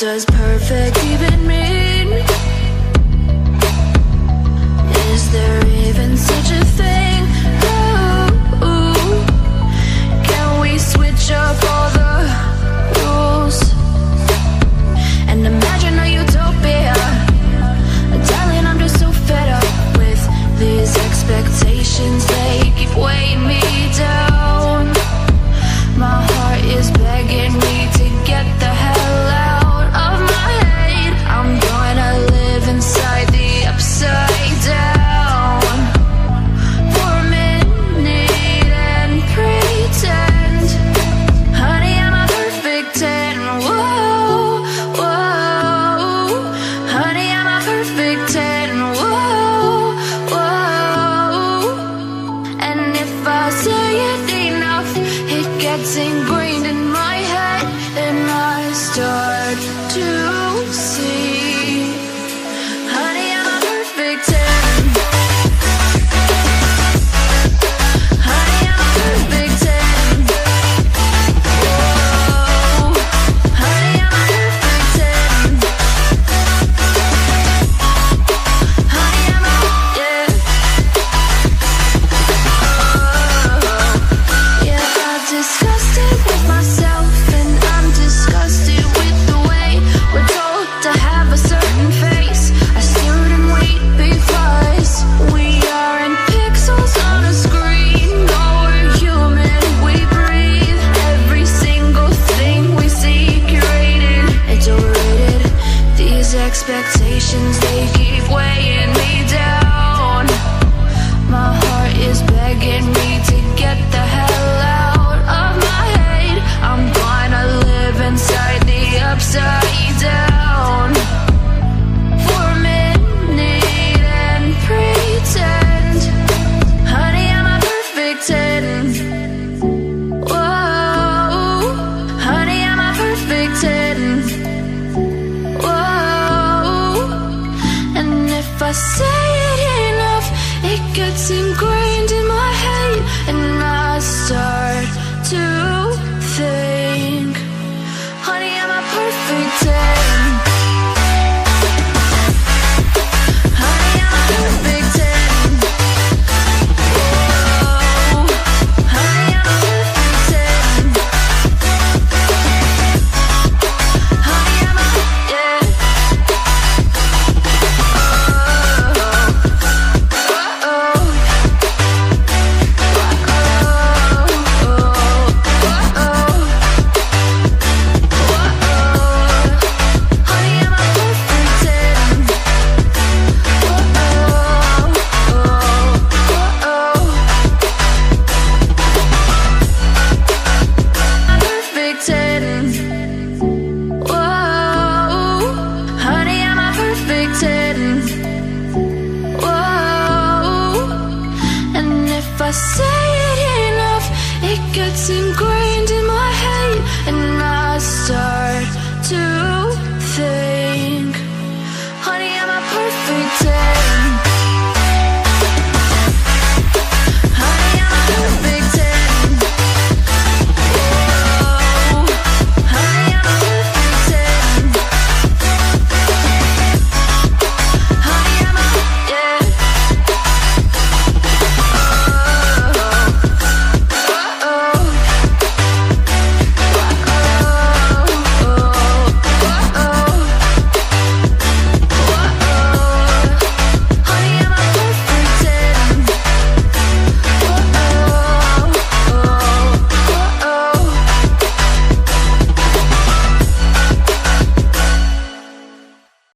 does perfect even mean? Is there even such a thing? Ooh, can we switch up all the rules and imagine a utopia? Darling, I'm just so fed up with these expectations. They keep weighing me down. My heart is begging me to get the hell out of my head. I'm gonna live inside the upside down for a minute and pretend, honey, I'm a perfect 10. Whoa, whoa, honey, I'm a perfect 10. Whoa, whoa, and if I say it enough, it gets ingrained in my head, and I start to see, honey, I'm a perfect 10. Honey, I'm a perfect 10. Whoa, honey, I'm a perfect 10. Honey, I'm a, yeah. Yeah, I've discussed it with myself, and I'm disgusted with the way we're told to have a certain face. I stare and wait because we aren't pixels on a screen. No, we're human, we breathe. Every single thing we see curated, it's overrated. These expectations, they keep weighing me down. My heart is begging me to get the hell out of my head. I'm gonna live inside the upside down for a minute and pretend, honey, I'm a perfect 10. Whoa, honey, I'm a perfect 10. Whoa, and if I say it enough, it gets ingrained in my head, and I start to think, honey, I'm a perfect 10. Honey, I'm a perfect 10. Whoa, honey, I'm a perfect 10. Honey, I'm a, yeah. Say it enough, it gets ingrained.